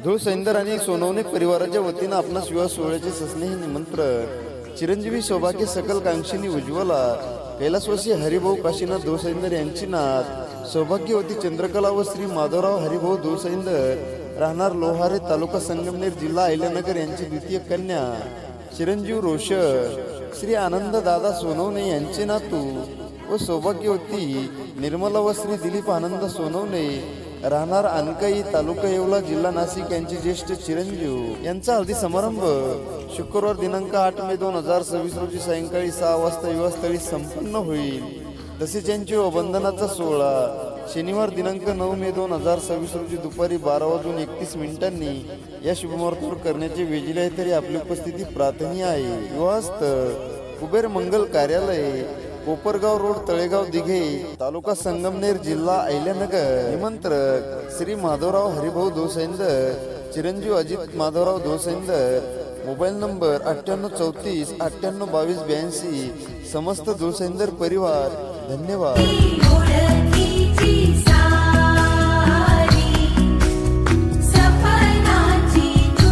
धूळ सैंदर आणि सोनवणे परिवाराच्या वतीनं आपणास विवाह सोहळ्याचे सस्नेह निमंत्रण. चिरंजीवी सौभाग्य सकल कांक्षिणी उज्ज्वला कैलासवासी हरिभाऊ काशीनाथ धुळसैंदर यांची नात सौभाग्यवती चंद्रकला व श्री माधवराव हरिभाऊ धुळसैंदर राहणार लोहारे तालुका संगमनेर जिल्हा अहिल्यानगर यांची द्वितीय कन्या चिरंजीव रोशन श्री आनंद दादा सोनवणे यांचे नातू व सौभाग्यवती निर्मला व श्री दिलीप आनंद सोनवणे राहणार अनकाई तालुका येवला जिल्हा नाशिक यांचे ज्येष्ठ चिरंजीव यांचा हळदी समारंभ शुक्रवार दिनांक 8 मे 2026 रोजी सायंकाळी 6 वाजता विवाहस्थळी संपन्न होईल. तसेच यांची वंदनाचा सोहळा शनिवार दिनांक 9 मे 2026 रोजी दुपारी 12:31 या शुभमुहूर्तावर करण्याचे वेजिले आहे, तरी आपली उपस्थिती प्रार्थनीय आहे. विवाहस्थळ कुबेर मंगल कार्यालय, कोपरगाव रोड, तळेगाव दिघे, तालुका संगमनेर, जिल्हा अहिल्यानगर. निमंत्रक श्री माधवराव हरिभाऊ धुळसैंदर, चिरंजीव अजित माधवराव धुळसैंदर. Mobile number 9834 98 22 82. समस्त धुळसैंदर परिवार. धन्यवाद.